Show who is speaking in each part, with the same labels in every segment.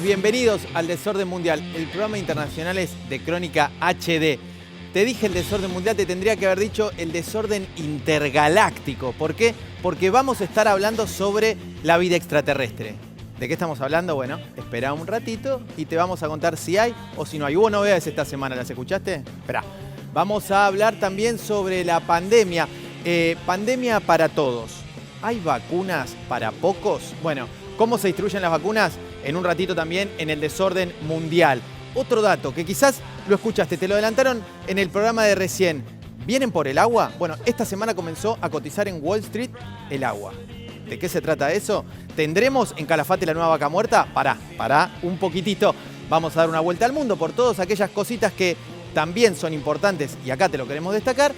Speaker 1: bienvenidos al Desorden Mundial, el programa internacional es de Crónica HD. Te dije el desorden mundial, te tendría que haber dicho el desorden intergaláctico. ¿Por qué? Porque vamos a estar hablando sobre la vida extraterrestre. ¿De qué estamos hablando? Bueno, espera un ratito y te vamos a contar si hay o si no hay. Hubo novedades esta semana, ¿las escuchaste? Esperá. Vamos a hablar también sobre la pandemia. Pandemia para todos. ¿Hay vacunas para pocos? Bueno, ¿cómo se distribuyen las vacunas? En un ratito también en el desorden mundial. Otro dato que quizás lo escuchaste, te lo adelantaron en el programa de recién. ¿Vienen por el agua? Bueno, esta semana comenzó a cotizar en Wall Street el agua. ¿De qué se trata eso? ¿Tendremos en Calafate la nueva vaca muerta? Pará un poquitito. Vamos a dar una vuelta al mundo por todas aquellas cositas que también son importantes y acá te lo queremos destacar.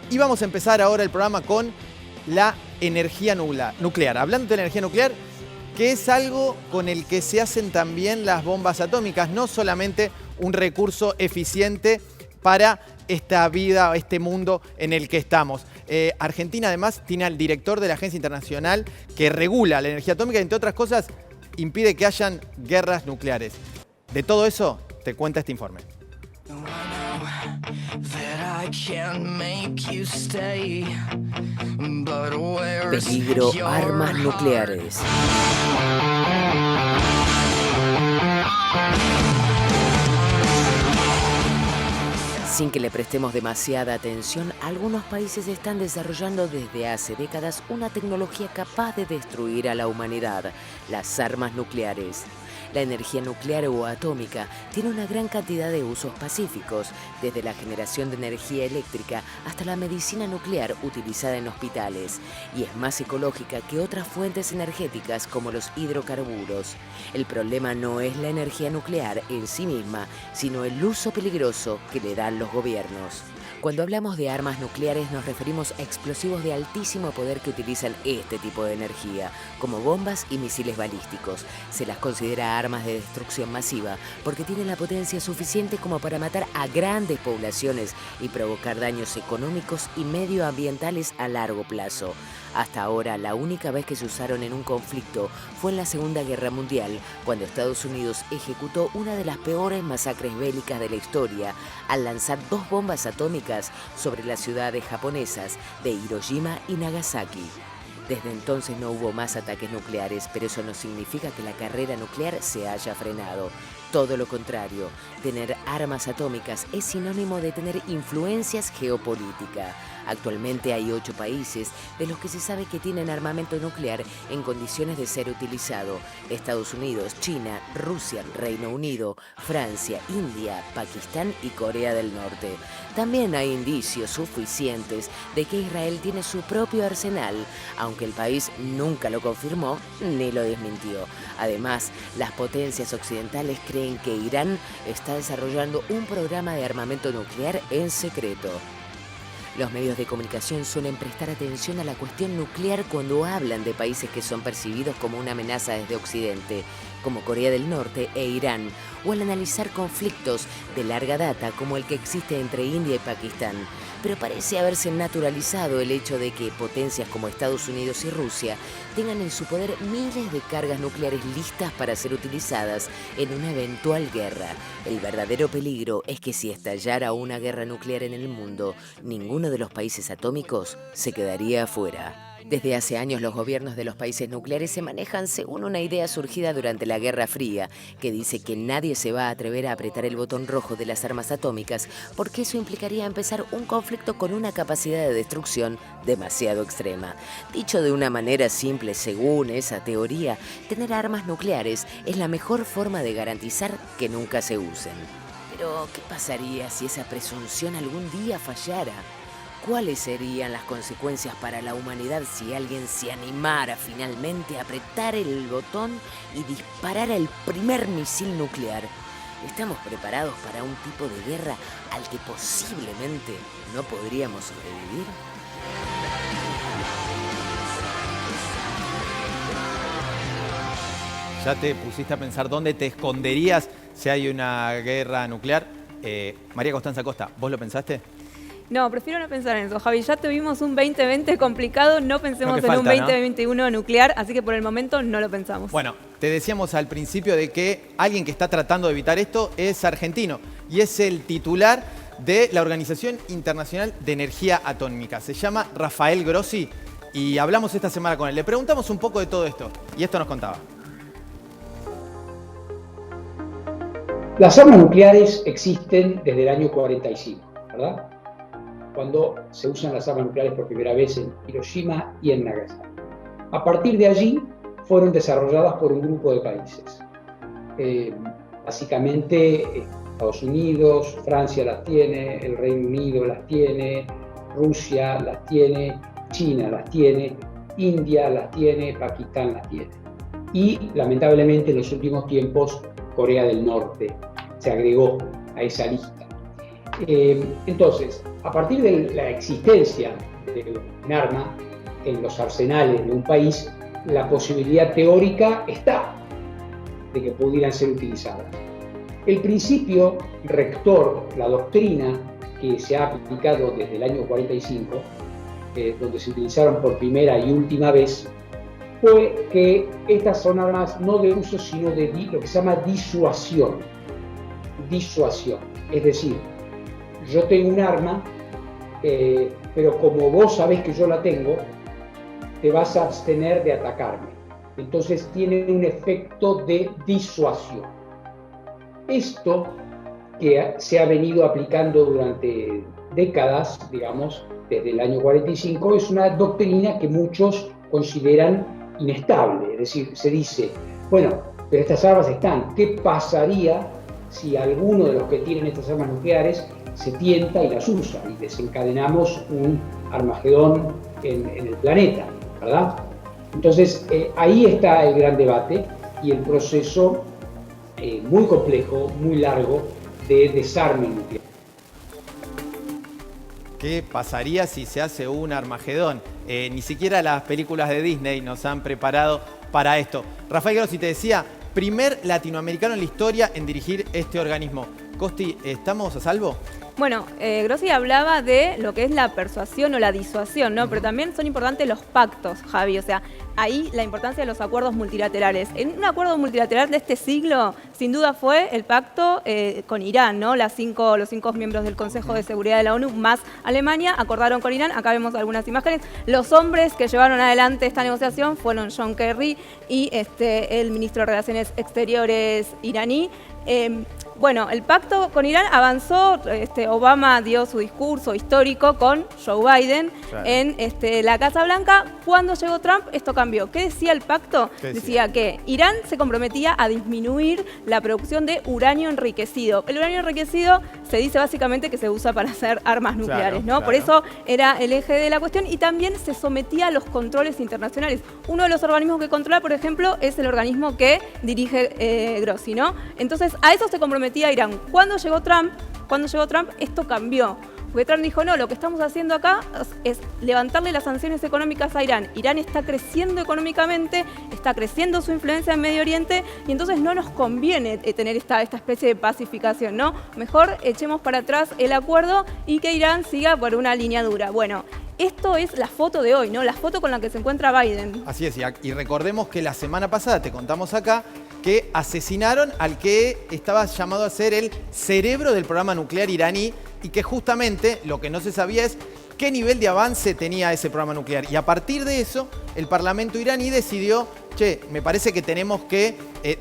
Speaker 1: Y vamos a empezar ahora el programa con la energía nuclear. Hablando de la energía nuclear, que es algo con el que se hacen también las bombas atómicas, no solamente un recurso eficiente para esta vida, este mundo en el que estamos. Argentina además tiene al director de la Agencia Internacional que regula la energía atómica y entre otras cosas impide que hayan guerras nucleares. De todo eso te cuenta este informe.
Speaker 2: Peligro, armas nucleares. Sin que le prestemos demasiada atención, algunos países están desarrollando desde hace décadas una tecnología capaz de destruir a la humanidad, las armas nucleares. La energía nuclear o atómica tiene una gran cantidad de usos pacíficos, desde la generación de energía eléctrica hasta la medicina nuclear utilizada en hospitales, y es más ecológica que otras fuentes energéticas como los hidrocarburos. El problema no es la energía nuclear en sí misma, sino el uso peligroso que le dan los gobiernos. Cuando hablamos de armas nucleares nos referimos a explosivos de altísimo poder que utilizan este tipo de energía, como bombas y misiles balísticos. Se las considera armas de destrucción masiva porque tienen la potencia suficiente como para matar a grandes poblaciones y provocar daños económicos y medioambientales a largo plazo. Hasta ahora, la única vez que se usaron en un conflicto fue en la Segunda Guerra Mundial, cuando Estados Unidos ejecutó una de las peores masacres bélicas de la historia al lanzar 2 bombas atómicas sobre las ciudades japonesas de Hiroshima y Nagasaki. Desde entonces no hubo más ataques nucleares, pero eso no significa que la carrera nuclear se haya frenado. Todo lo contrario, tener armas atómicas es sinónimo de tener influencias geopolíticas. Actualmente hay 8 países de los que se sabe que tienen armamento nuclear en condiciones de ser utilizado: Estados Unidos, China, Rusia, Reino Unido, Francia, India, Pakistán y Corea del Norte. También hay indicios suficientes de que Israel tiene su propio arsenal, aunque el país nunca lo confirmó ni lo desmintió. Además, las potencias occidentales creen que Irán está desarrollando un programa de armamento nuclear en secreto. Los medios de comunicación suelen prestar atención a la cuestión nuclear cuando hablan de países que son percibidos como una amenaza desde Occidente, como Corea del Norte e Irán, o al analizar conflictos de larga data como el que existe entre India y Pakistán. Pero parece haberse naturalizado el hecho de que potencias como Estados Unidos y Rusia tengan en su poder miles de cargas nucleares listas para ser utilizadas en una eventual guerra. El verdadero peligro es que si estallara una guerra nuclear en el mundo, ninguno de los países atómicos se quedaría afuera. Desde hace años los gobiernos de los países nucleares se manejan según una idea surgida durante la Guerra Fría, que dice que nadie se va a atrever a apretar el botón rojo de las armas atómicas porque eso implicaría empezar un conflicto con una capacidad de destrucción demasiado extrema. Dicho de una manera simple, según esa teoría, tener armas nucleares es la mejor forma de garantizar que nunca se usen. Pero, ¿qué pasaría si esa presunción algún día fallara? ¿Cuáles serían las consecuencias para la humanidad si alguien se animara finalmente a apretar el botón y disparar el primer misil nuclear? ¿Estamos preparados para un tipo de guerra al que posiblemente no podríamos sobrevivir?
Speaker 1: ¿Ya te pusiste a pensar dónde te esconderías si hay una guerra nuclear? María Constanza Costa, ¿vos lo pensaste?
Speaker 3: No, prefiero no pensar en eso, Javi. Ya tuvimos un 2020 complicado, no pensemos
Speaker 1: Lo que falta,
Speaker 3: en un 2021 nuclear, así que por el momento no lo pensamos.
Speaker 1: Bueno, te decíamos al principio de que alguien que está tratando de evitar esto es argentino y es el titular de la Organización Internacional de Energía Atómica. Se llama Rafael Grossi y hablamos esta semana con él. Le preguntamos un poco de todo esto y esto nos contaba.
Speaker 4: Las armas nucleares existen desde el año 45, ¿verdad? Cuando se usan las armas nucleares por primera vez en Hiroshima y en Nagasaki. A partir de allí fueron desarrolladas por un grupo de países. Básicamente Estados Unidos, Francia las tiene, el Reino Unido las tiene, Rusia las tiene, China las tiene, India las tiene, Pakistán las tiene. Y lamentablemente en los últimos tiempos Corea del Norte se agregó a esa lista. Entonces, a partir de la existencia de un arma en los arsenales de un país, la posibilidad teórica está de que pudieran ser utilizadas. El principio rector, la doctrina que se ha aplicado desde el año 45, donde se utilizaron por primera y última vez, fue que estas son armas no de uso, sino de lo que se llama disuasión. Disuasión. Es decir, yo tengo un arma, pero como vos sabés que yo la tengo, te vas a abstener de atacarme. Entonces tiene un efecto de disuasión. Esto que se ha venido aplicando durante décadas, digamos, desde el año 45, es una doctrina que muchos consideran inestable. Es decir, se dice, bueno, pero estas armas están, ¿qué pasaría si alguno de los que tienen estas armas nucleares se tienta y las usa y desencadenamos un Armagedón en el planeta, ¿verdad? Entonces, ahí está el gran debate y el proceso muy complejo, muy largo de desarme nuclear.
Speaker 1: ¿Qué pasaría si se hace un Armagedón? Ni siquiera las películas de Disney nos han preparado para esto. Rafael Grossi, te decía, primer latinoamericano en la historia en dirigir este organismo. Costi, ¿estamos a salvo?
Speaker 3: Bueno, Grossi hablaba de lo que es la persuasión o la disuasión, ¿no? Pero también son importantes los pactos, Javi. O sea, ahí la importancia de los acuerdos multilaterales. En un acuerdo multilateral de este siglo, sin duda fue el pacto con Irán, ¿no? Los cinco miembros del Consejo de Seguridad de la ONU, más Alemania, acordaron con Irán. Acá vemos algunas imágenes. Los hombres que llevaron adelante esta negociación fueron John Kerry y el ministro de Relaciones Exteriores iraní. Bueno, el pacto con Irán avanzó, Obama dio su discurso histórico con Joe Biden en la Casa Blanca. Cuando llegó Trump, esto cambió. ¿Qué decía el pacto? Decía que Irán se comprometía a disminuir la producción de uranio enriquecido. El uranio enriquecido se dice básicamente que se usa para hacer armas nucleares, ¿no? Por eso era el eje de la cuestión y también se sometía a los controles internacionales. Uno de los organismos que controla, por ejemplo, es el organismo que dirige Grossi, ¿no? Entonces, a eso se comprometía Irán. Cuando llegó Trump, esto cambió. Porque Trump dijo, no, lo que estamos haciendo acá es levantarle las sanciones económicas a Irán. Irán está creciendo económicamente, está creciendo su influencia en Medio Oriente y entonces no nos conviene tener esta especie de pacificación, ¿no? Mejor echemos para atrás el acuerdo y que Irán siga por una línea dura. Bueno, esto es la foto de hoy, ¿no? La foto con la que se encuentra Biden.
Speaker 1: Así es, y recordemos que la semana pasada te contamos acá que asesinaron al que estaba llamado a ser el cerebro del programa nuclear iraní y que justamente lo que no se sabía es qué nivel de avance tenía ese programa nuclear. Y a partir de eso, el Parlamento iraní decidió, che, me parece que tenemos que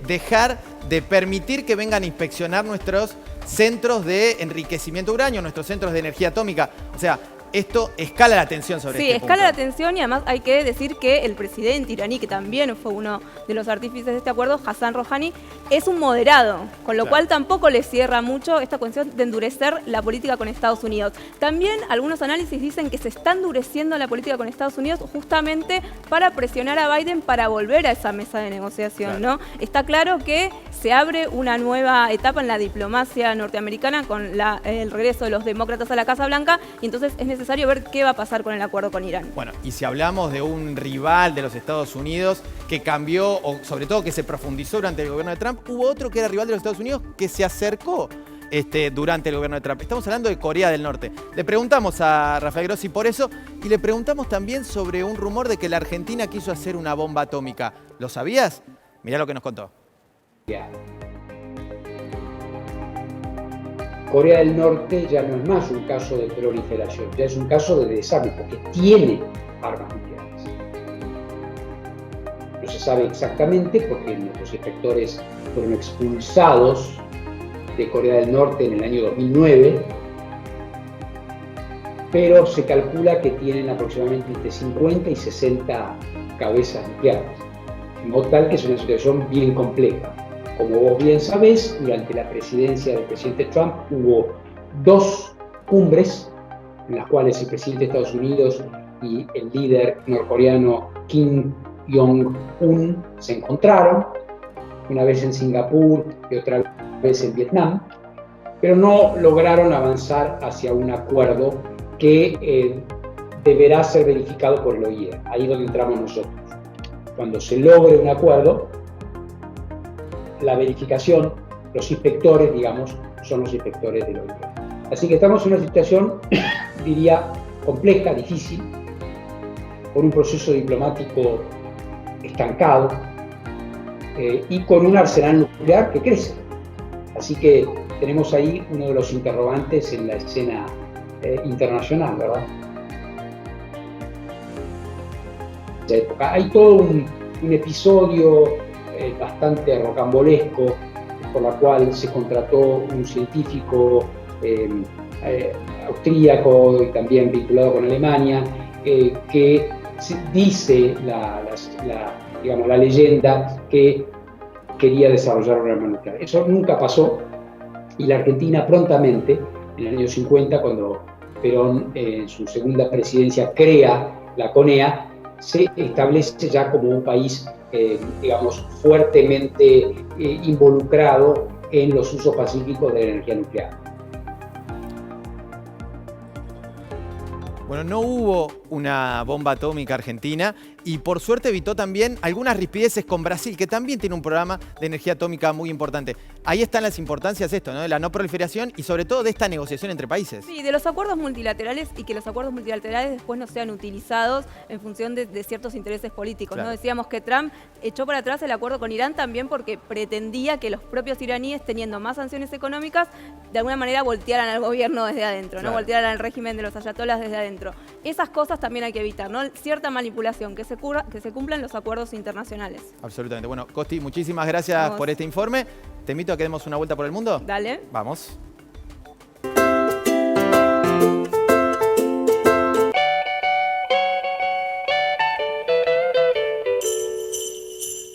Speaker 1: dejar de permitir que vengan a inspeccionar nuestros centros de enriquecimiento de uranio, nuestros centros de energía atómica. O sea, esto escala la tensión sobre este punto. Sí,
Speaker 3: escala la tensión y además hay que decir que el presidente iraní, que también fue uno de los artífices de este acuerdo, Hassan Rouhani, es un moderado, con lo cual tampoco le cierra mucho esta cuestión de endurecer la política con Estados Unidos. También algunos análisis dicen que se está endureciendo la política con Estados Unidos justamente para presionar a Biden para volver a esa mesa de negociación, ¿no? Está claro que se abre una nueva etapa en la diplomacia norteamericana con el regreso de los demócratas a la Casa Blanca y entonces es necesario ver qué va a pasar con el acuerdo con Irán.
Speaker 1: Bueno, y si hablamos de un rival de los Estados Unidos que cambió, o sobre todo que se profundizó durante el gobierno de Trump, hubo otro que era rival de los Estados Unidos que se acercó durante el gobierno de Trump. Estamos hablando de Corea del Norte. Le preguntamos a Rafael Grossi por eso y le preguntamos también sobre un rumor de que la Argentina quiso hacer una bomba atómica. ¿Lo sabías? Mirá lo que nos contó.
Speaker 4: Corea del Norte ya no es más un caso de proliferación, ya es un caso de desarme, porque tiene armas nucleares. No se sabe exactamente porque nuestros inspectores fueron expulsados de Corea del Norte en el año 2009, pero se calcula que tienen aproximadamente entre 50 y 60 cabezas nucleares, de modo tal que es una situación bien compleja. Como vos bien sabés, durante la presidencia del presidente Trump hubo 2 cumbres en las cuales el presidente de Estados Unidos y el líder norcoreano Kim Jong-un se encontraron, una vez en Singapur y otra vez en Vietnam, pero no lograron avanzar hacia un acuerdo que deberá ser verificado por el OIE. Ahí es donde entramos nosotros. Cuando se logre un acuerdo, la verificación, los inspectores, digamos, son los inspectores del OIE. Así que estamos en una situación, diría, compleja, difícil, con un proceso diplomático estancado y con un arsenal nuclear que crece. Así que tenemos ahí uno de los interrogantes en la escena internacional, ¿verdad? Hay todo un episodio bastante rocambolesco, por la cual se contrató un científico austríaco y también vinculado con Alemania, que dice la leyenda que quería desarrollar un arma nuclear. Eso nunca pasó y la Argentina prontamente, en el año 50, cuando Perón en su segunda presidencia crea la CONEA, se establece ya como un país digamos, fuertemente involucrado en los usos pacíficos de la energía nuclear.
Speaker 1: Bueno, no hubo una bomba atómica argentina y por suerte evitó también algunas rispideces con Brasil, que también tiene un programa de energía atómica muy importante. Ahí están las importancias de la no proliferación y sobre todo de esta negociación entre países.
Speaker 3: Sí, de los acuerdos multilaterales y que los acuerdos multilaterales después no sean utilizados en función de ciertos intereses políticos.
Speaker 1: Claro.
Speaker 3: ¿No? Decíamos que Trump echó para atrás el acuerdo con Irán también porque pretendía que los propios iraníes, teniendo más sanciones económicas, de alguna manera voltearan al gobierno desde adentro,
Speaker 1: Claro.
Speaker 3: ¿no? Voltearan al régimen de los ayatolás desde adentro. Esas cosas también hay que evitar, ¿no? Cierta manipulación, que se cumplan los acuerdos internacionales.
Speaker 1: Absolutamente. Bueno, Costi, muchísimas gracias por este informe. Te invito a que demos una vuelta por el mundo.
Speaker 3: Dale.
Speaker 1: Vamos.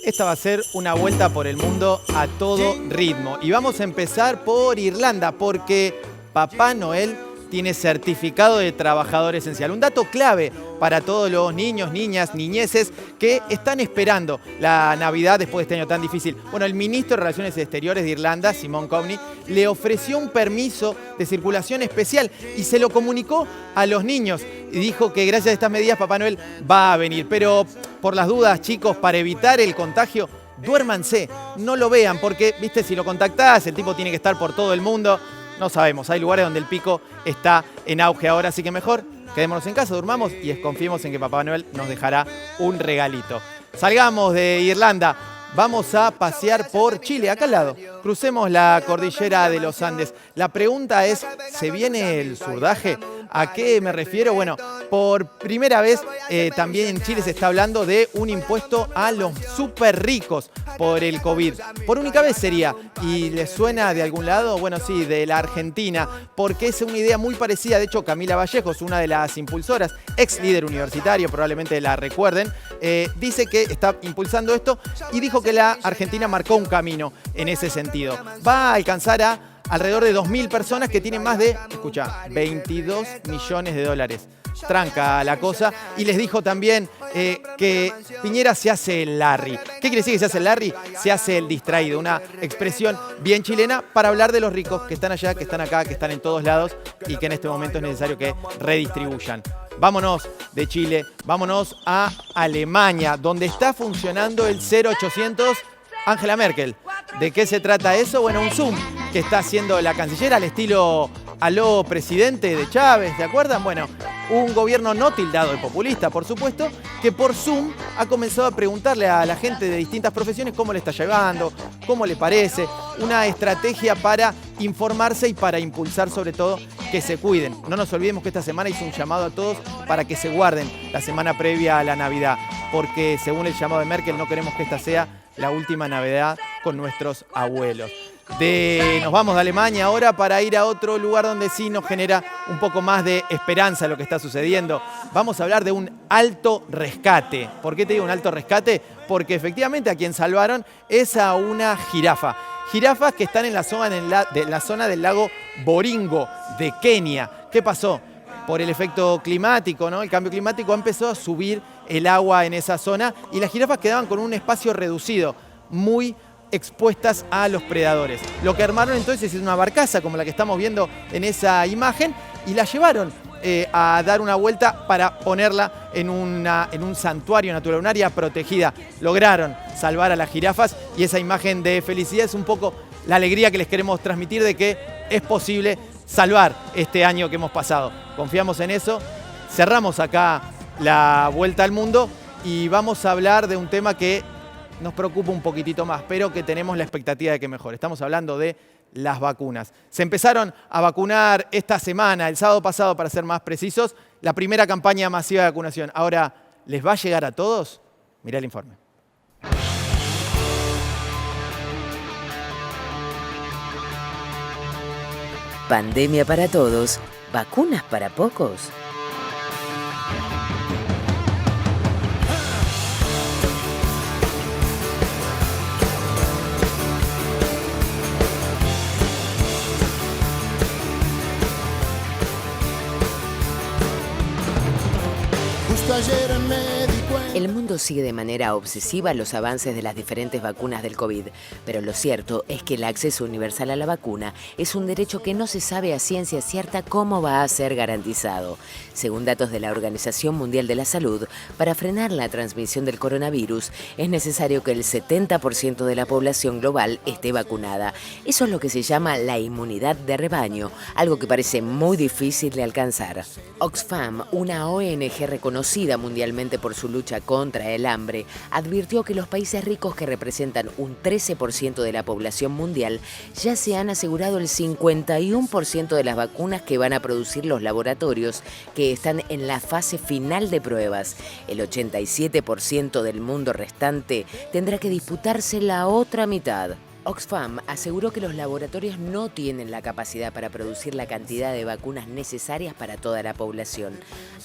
Speaker 1: Esta va a ser una vuelta por el mundo a todo ritmo. Y vamos a empezar por Irlanda, porque Papá Noel tiene certificado de trabajador esencial. Un dato clave para todos los niños, niñas, niñeces que están esperando la Navidad después de este año tan difícil. Bueno, el ministro de Relaciones Exteriores de Irlanda, Simon Coveney, le ofreció un permiso de circulación especial y se lo comunicó a los niños. Y dijo que gracias a estas medidas Papá Noel va a venir. Pero por las dudas, chicos, para evitar el contagio, duérmanse, no lo vean, porque, viste, si lo contactás, el tipo tiene que estar por todo el mundo. No sabemos, hay lugares donde el pico está en auge ahora, así que mejor quedémonos en casa, durmamos y confiemos en que Papá Noel nos dejará un regalito. Salgamos de Irlanda, vamos a pasear por Chile, acá al lado. Crucemos la cordillera de los Andes. La pregunta es, ¿se viene el surdaje? ¿A qué me refiero? Bueno, por primera vez también en Chile se está hablando de un impuesto a los súper ricos por el COVID. Por única vez sería. ¿Y les suena de algún lado? Bueno, sí, de la Argentina, porque es una idea muy parecida. De hecho, Camila Vallejos, una de las impulsoras, ex líder universitario, probablemente la recuerden, dice que está impulsando esto y dijo que la Argentina marcó un camino en ese sentido. Va a alcanzar a alrededor de 2.000 personas que tienen más de, escucha, 22 millones de dólares. Tranca la cosa. Y les dijo también que Piñera se hace el Larry. ¿Qué quiere decir que se hace el Larry? Se hace el distraído. Una expresión bien chilena para hablar de los ricos que están allá, que están acá, que están en todos lados y que en este momento es necesario que redistribuyan. Vámonos de Chile, vámonos a Alemania, donde está funcionando el 0800 Angela Merkel. ¿De qué se trata eso? Bueno, un Zoom que está haciendo la canciller al estilo aló presidente de Chávez, ¿se acuerdan? Bueno, Un gobierno no tildado de populista, por supuesto, que por Zoom ha comenzado a preguntarle a la gente de distintas profesiones cómo le está llevando, cómo le parece. Una estrategia para informarse y para impulsar sobre todo que se cuiden. No nos olvidemos que esta semana hizo un llamado a todos para que se guarden la semana previa a la Navidad, porque según el llamado de Merkel no queremos que esta sea la última Navidad con nuestros abuelos. Nos vamos de Alemania ahora para ir a otro lugar donde sí nos genera un poco más de esperanza lo que está sucediendo. Vamos a hablar de un alto rescate. ¿Por qué te digo un alto rescate? Porque efectivamente a quien salvaron es a una jirafa. Jirafas que están en la zona del lago Boringo de Kenia. ¿Qué pasó? Por el efecto climático, ¿no? El cambio climático empezó a subir el agua en esa zona y las jirafas quedaban con un espacio reducido, muy expuestas a los predadores. Lo que armaron entonces es una barcaza como la que estamos viendo en esa imagen y la llevaron a dar una vuelta para ponerla en un santuario natural, un área protegida. Lograron salvar a las jirafas y esa imagen de felicidad es un poco la alegría que les queremos transmitir de que es posible salvar este año que hemos pasado. Confiamos en eso. Cerramos acá la vuelta al mundo y vamos a hablar de un tema que nos preocupa un poquitito más, pero que tenemos la expectativa de que mejore. Estamos hablando de las vacunas. Se empezaron a vacunar esta semana, el sábado pasado para ser más precisos, la primera campaña masiva de vacunación. Ahora, ¿les va a llegar a todos? Mirá el informe.
Speaker 2: Pandemia para todos, vacunas para pocos. El mundo sigue de manera obsesiva los avances de las diferentes vacunas del COVID, pero lo cierto es que el acceso universal a la vacuna es un derecho que no se sabe a ciencia cierta cómo va a ser garantizado. Según datos de la Organización Mundial de la Salud, para frenar la transmisión del coronavirus es necesario que el 70% de la población global esté vacunada. Eso es lo que se llama la inmunidad de rebaño, algo que parece muy difícil de alcanzar. Oxfam, una ONG reconocida mundialmente por su lucha contra el hambre, advirtió que los países ricos, que representan un 13% de la población mundial, ya se han asegurado el 51% de las vacunas que van a producir los laboratorios que están en la fase final de pruebas. El 87% del mundo restante tendrá que disputarse la otra mitad. Oxfam aseguró que los laboratorios no tienen la capacidad para producir la cantidad de vacunas necesarias para toda la población.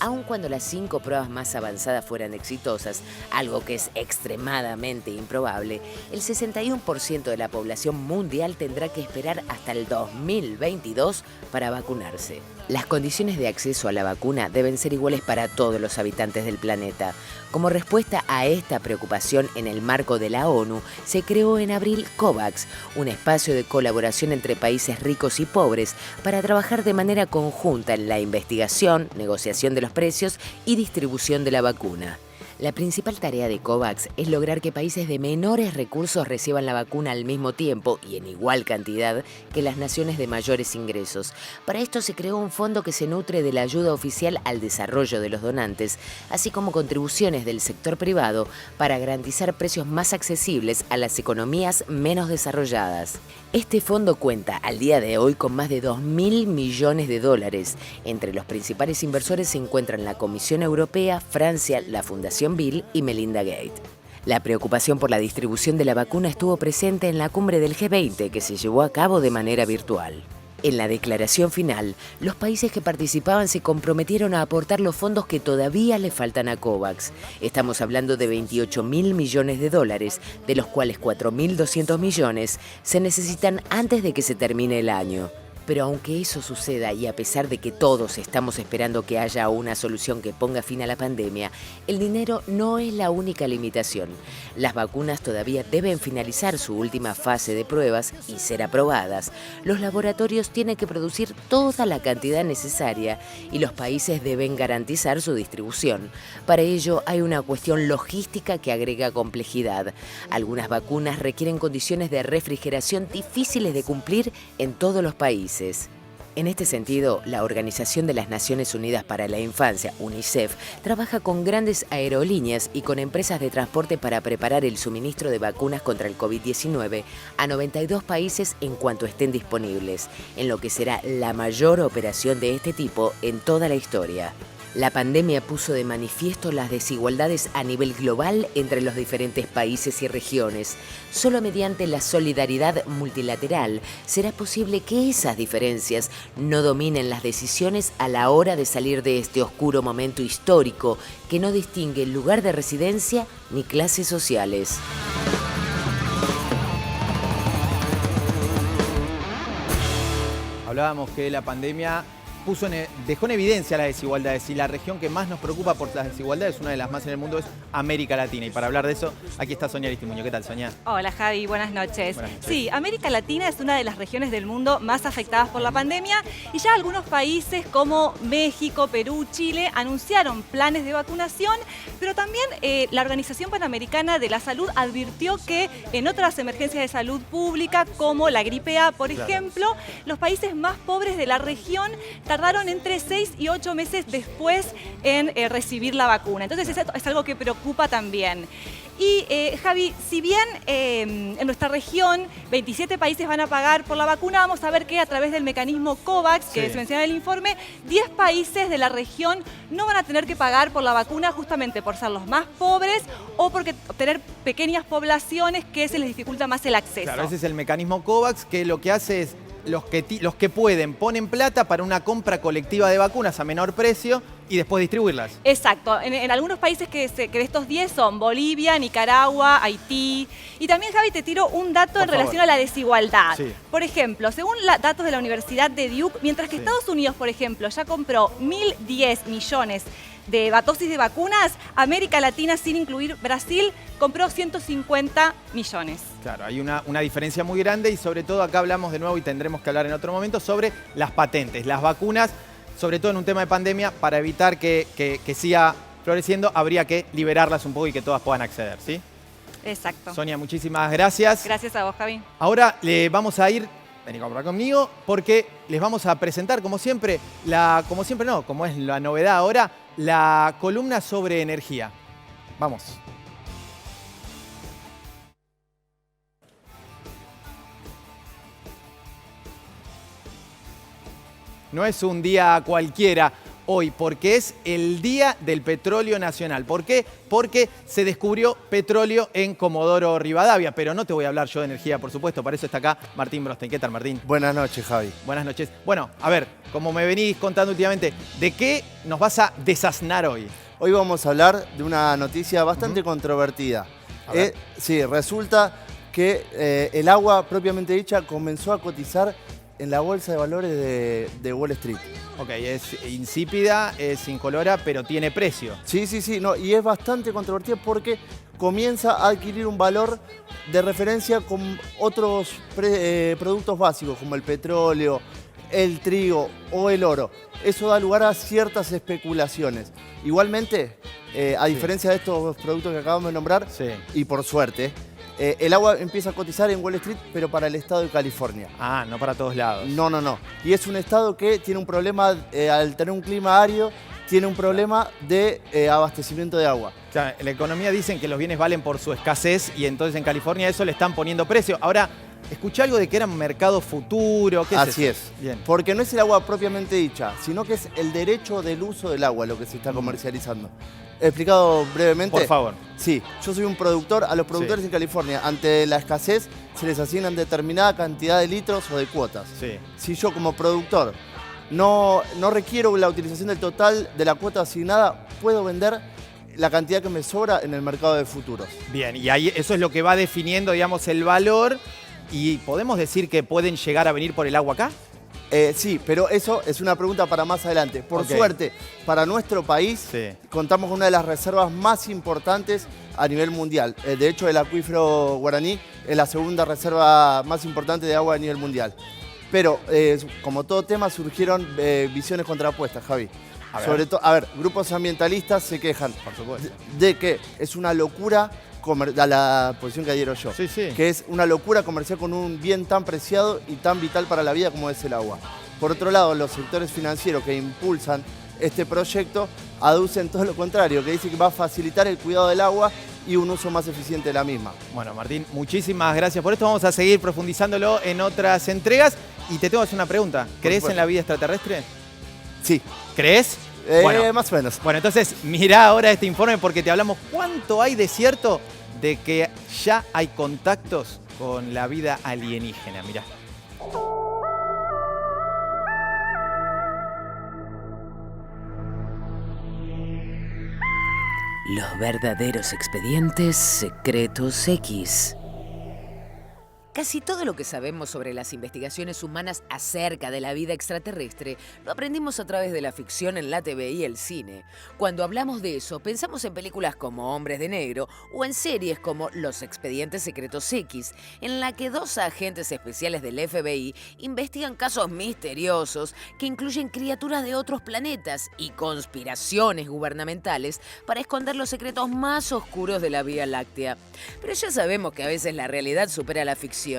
Speaker 2: Aun cuando las 5 pruebas más avanzadas fueran exitosas, algo que es extremadamente improbable, el 61% de la población mundial tendrá que esperar hasta el 2022 para vacunarse. Las condiciones de acceso a la vacuna deben ser iguales para todos los habitantes del planeta. Como respuesta a esta preocupación, en el marco de la ONU, se creó en abril COVAX, un espacio de colaboración entre países ricos y pobres para trabajar de manera conjunta en la investigación, negociación de los precios y distribución de la vacuna. La principal tarea de COVAX es lograr que países de menores recursos reciban la vacuna al mismo tiempo y en igual cantidad que las naciones de mayores ingresos. Para esto se creó un fondo que se nutre de la ayuda oficial al desarrollo de los donantes, así como contribuciones del sector privado para garantizar precios más accesibles a las economías menos desarrolladas. Este fondo cuenta al día de hoy con más de 2.000 millones de dólares. Entre los principales inversores se encuentran la Comisión Europea, Francia, la Fundación Bill y Melinda Gates. La preocupación por la distribución de la vacuna estuvo presente en la cumbre del G20 que se llevó a cabo de manera virtual. En la declaración final, los países que participaban se comprometieron a aportar los fondos que todavía le faltan a COVAX. Estamos hablando de 28.000 millones de dólares, de los cuales 4.200 millones se necesitan antes de que se termine el año. Pero aunque eso suceda y a pesar de que todos estamos esperando que haya una solución que ponga fin a la pandemia, el dinero no es la única limitación. Las vacunas todavía deben finalizar su última fase de pruebas y ser aprobadas. Los laboratorios tienen que producir toda la cantidad necesaria y los países deben garantizar su distribución. Para ello hay una cuestión logística que agrega complejidad. Algunas vacunas requieren condiciones de refrigeración difíciles de cumplir en todos los países. En este sentido, la Organización de las Naciones Unidas para la Infancia, UNICEF, trabaja con grandes aerolíneas y con empresas de transporte para preparar el suministro de vacunas contra el COVID-19 a 92 países en cuanto estén disponibles, en lo que será la mayor operación de este tipo en toda la historia. La pandemia puso de manifiesto las desigualdades a nivel global entre los diferentes países y regiones. Solo mediante la solidaridad multilateral será posible que esas diferencias no dominen las decisiones a la hora de salir de este oscuro momento histórico que no distingue lugar de residencia ni clases sociales.
Speaker 1: Hablábamos que la pandemia dejó en evidencia las desigualdades y la región que más nos preocupa por las desigualdades, una de las más en el mundo, es América Latina. Y para hablar de eso, aquí está Sonia Aristimuño. ¿Qué tal, Sonia?
Speaker 5: Hola, Javi. Buenas noches.
Speaker 1: Buenas noches.
Speaker 5: Sí, América Latina es una de las regiones del mundo más afectadas por la pandemia y ya algunos países como México, Perú, Chile anunciaron planes de vacunación, pero también la Organización Panamericana de la Salud advirtió que en otras emergencias de salud pública, como la gripe A, por ejemplo, los países más pobres de la región tardaron entre 6 y 8 meses después en recibir la vacuna. Entonces es algo que preocupa también. Y Javi, si bien en nuestra región 27 países van a pagar por la vacuna, vamos a ver que a través del mecanismo COVAX, que se menciona en el informe, 10 países de la región no van a tener que pagar por la vacuna justamente por ser los más pobres o porque tener pequeñas poblaciones que se les dificulta más el acceso.
Speaker 1: Claro, ese es el mecanismo COVAX, que lo que hace es los que pueden ponen plata para una compra colectiva de vacunas a menor precio y después distribuirlas.
Speaker 5: Exacto. En algunos países que de estos 10 son Bolivia, Nicaragua, Haití. Y también, Javi, te tiro un dato en relación a la desigualdad.
Speaker 1: Sí.
Speaker 5: Por ejemplo, según datos de la Universidad de Duke, mientras que Estados Unidos, por ejemplo, ya compró 1.010 millones de dosis de vacunas, América Latina, sin incluir Brasil, compró 150 millones.
Speaker 1: Claro, hay una diferencia muy grande y sobre todo acá hablamos de nuevo y tendremos que hablar en otro momento sobre las patentes. Las vacunas, sobre todo en un tema de pandemia, para evitar que siga floreciendo, habría que liberarlas un poco y que todas puedan acceder, ¿sí?
Speaker 5: Exacto.
Speaker 1: Sonia, muchísimas gracias.
Speaker 5: Gracias a vos, Javi.
Speaker 1: Ahora le vamos a ir, vení conmigo, porque les vamos a presentar, como es la novedad ahora, la columna sobre energía. Vamos. No es un día cualquiera hoy, porque es el Día del Petróleo Nacional. ¿Por qué? Porque se descubrió petróleo en Comodoro Rivadavia, pero no te voy a hablar yo de energía, por supuesto, para eso está acá Martín Brostein. ¿Qué tal, Martín?
Speaker 6: Buenas noches, Javi.
Speaker 1: Buenas noches. Bueno, a ver, como me venís contando últimamente, ¿de qué nos vas a desasnar hoy?
Speaker 6: Hoy vamos a hablar de una noticia bastante controvertida. Sí, resulta que el agua propiamente dicha comenzó a cotizar en la bolsa de valores de Wall Street.
Speaker 1: Ok, es insípida, es incolora, pero tiene precio.
Speaker 6: Sí, no, y es bastante controvertida porque comienza a adquirir un valor de referencia con otros productos básicos como el petróleo, el trigo o el oro. Eso da lugar a ciertas especulaciones. Igualmente, a diferencia de estos productos que acabamos de nombrar, y por suerte, el agua empieza a cotizar en Wall Street, pero para el estado de California.
Speaker 1: Ah, no para todos lados.
Speaker 6: No. Y es un estado que tiene un problema, al tener un clima árido, tiene un problema de abastecimiento de agua.
Speaker 1: O sea, en la economía dicen que los bienes valen por su escasez y entonces en California eso le están poniendo precio. Ahora, escuché algo de que era un mercado futuro. ¿Qué es eso?
Speaker 6: Así es.
Speaker 1: Bien.
Speaker 6: Porque no es el agua propiamente dicha, sino que es el derecho del uso del agua lo que se está comercializando. Explicado brevemente.
Speaker 1: Por favor.
Speaker 6: Sí, yo soy un productor. A los productores en California, ante la escasez, se les asignan determinada cantidad de litros o de cuotas.
Speaker 1: Sí.
Speaker 6: Si yo como productor no requiero la utilización del total de la cuota asignada, puedo vender la cantidad que me sobra en el mercado de futuros.
Speaker 1: Bien, y ahí eso es lo que va definiendo, digamos, el valor. ¿Y podemos decir que pueden llegar a venir por el agua acá?
Speaker 6: Sí, pero eso es una pregunta para más adelante. Por suerte, para nuestro país, contamos con una de las reservas más importantes a nivel mundial. De hecho, el acuífero guaraní es la segunda reserva más importante de agua a nivel mundial. Pero, como todo tema, surgieron visiones contrapuestas, Javi. Sobre todo, grupos ambientalistas se quejan de que es una locura, a la posición que adhiero yo, que es una locura comerciar con un bien tan preciado y tan vital para la vida como es el agua. Por otro lado, los sectores financieros que impulsan este proyecto aducen todo lo contrario, que dice que va a facilitar el cuidado del agua y un uso más eficiente de la misma.
Speaker 1: Bueno, Martín, muchísimas gracias por esto. Vamos a seguir profundizándolo en otras entregas. Y te tengo que hacer una pregunta. ¿Crees en la vida extraterrestre?
Speaker 6: Sí.
Speaker 1: ¿Crees? Bueno,
Speaker 6: más o menos.
Speaker 1: Bueno, entonces mirá ahora este informe porque te hablamos cuánto hay de cierto de que ya hay contactos con la vida alienígena. Mirá.
Speaker 2: Los verdaderos expedientes secretos X. Casi todo lo que sabemos sobre las investigaciones humanas acerca de la vida extraterrestre lo aprendimos a través de la ficción en la TV y el cine. Cuando hablamos de eso, pensamos en películas como Hombres de Negro o en series como Los Expedientes Secretos X, en la que 2 agentes especiales del FBI investigan casos misteriosos que incluyen criaturas de otros planetas y conspiraciones gubernamentales para esconder los secretos más oscuros de la Vía Láctea. Pero ya sabemos que a veces la realidad supera la ficción.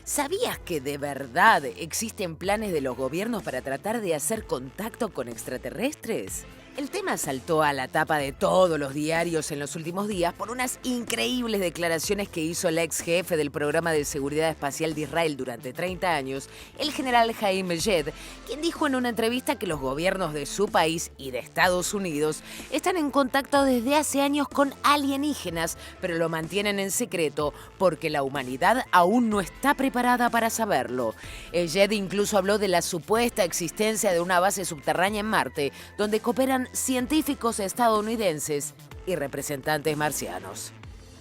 Speaker 2: ¿Sabías que de verdad existen planes de los gobiernos para tratar de hacer contacto con extraterrestres? El tema saltó a la tapa de todos los diarios en los últimos días por unas increíbles declaraciones que hizo el ex jefe del programa de seguridad espacial de Israel durante 30 años, el general Haim Eyed, quien dijo en una entrevista que los gobiernos de su país y de Estados Unidos están en contacto desde hace años con alienígenas, pero lo mantienen en secreto porque la humanidad aún no está preparada para saberlo. Eyed incluso habló de la supuesta existencia de una base subterránea en Marte, donde cooperan científicos estadounidenses y representantes marcianos.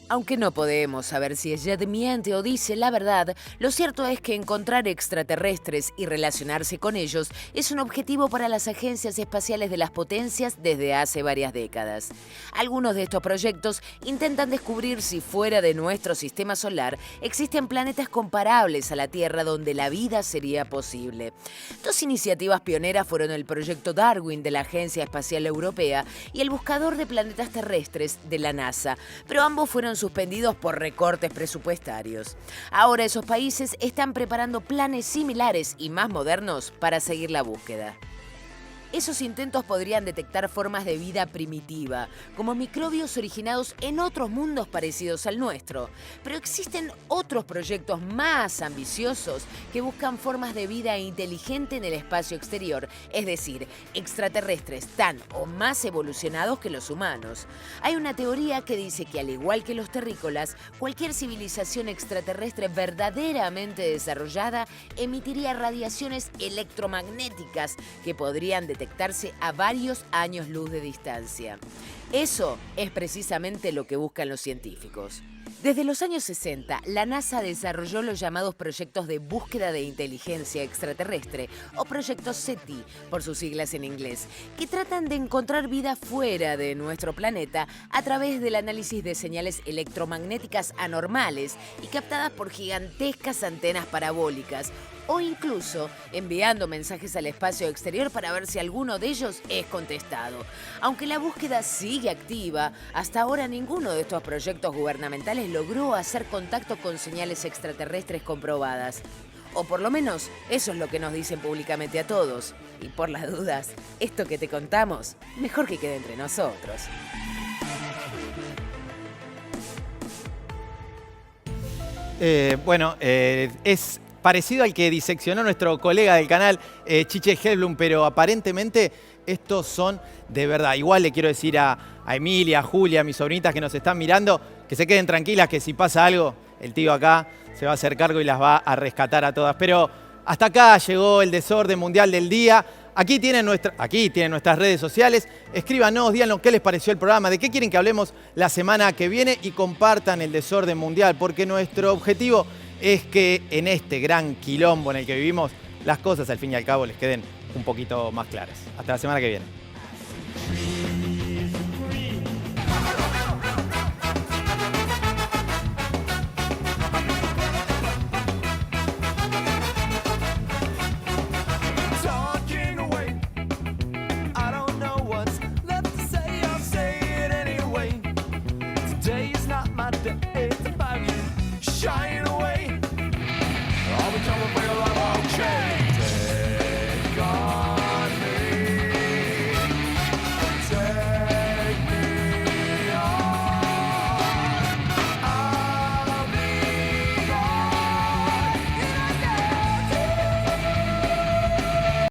Speaker 2: Aunque no podemos saber si Eyed miente o dice la verdad, lo cierto es que encontrar extraterrestres y relacionarse con ellos es un objetivo para las agencias espaciales de las potencias desde hace varias décadas. Algunos de estos proyectos intentan descubrir si fuera de nuestro sistema solar existen planetas comparables a la Tierra donde la vida sería posible. 2 iniciativas pioneras fueron el proyecto Darwin de la Agencia Espacial Europea y el Buscador de Planetas Terrestres de la NASA, pero ambos fueron suspendidos por recortes presupuestarios. Ahora esos países están preparando planes similares y más modernos para seguir la búsqueda. Esos intentos podrían detectar formas de vida primitiva, como microbios originados en otros mundos parecidos al nuestro. Pero existen otros proyectos más ambiciosos que buscan formas de vida inteligente en el espacio exterior, es decir, extraterrestres tan o más evolucionados que los humanos. Hay una teoría que dice que, al igual que los terrícolas, cualquier civilización extraterrestre verdaderamente desarrollada emitiría radiaciones electromagnéticas que podrían detectarse a varios años luz de distancia. Eso es precisamente lo que buscan los científicos. Desde los años 60, la NASA desarrolló los llamados proyectos de búsqueda de inteligencia extraterrestre, o proyectos SETI, por sus siglas en inglés, que tratan de encontrar vida fuera de nuestro planeta a través del análisis de señales electromagnéticas anormales y captadas por gigantescas antenas parabólicas, o incluso enviando mensajes al espacio exterior para ver si alguno de ellos es contestado. Aunque la búsqueda sigue activa, hasta ahora ninguno de estos proyectos gubernamentales logró hacer contacto con señales extraterrestres comprobadas. O por lo menos eso es lo que nos dicen públicamente a todos. Y por las dudas, esto que te contamos, mejor que quede entre nosotros.
Speaker 1: Es parecido al que diseccionó nuestro colega del canal, Chiche Helblum, pero aparentemente estos son de verdad. Igual le quiero decir a Emilia, a Julia, a mis sobrinitas que nos están mirando, que se queden tranquilas, que si pasa algo, el tío acá se va a hacer cargo y las va a rescatar a todas. Pero hasta acá llegó el desorden mundial del día. Aquí tienen nuestras redes sociales. Escríbanos, díganos qué les pareció el programa, de qué quieren que hablemos la semana que viene y compartan el desorden mundial, porque nuestro objetivo es que en este gran quilombo en el que vivimos, las cosas al fin y al cabo les queden un poquito más claras. Hasta la semana que viene.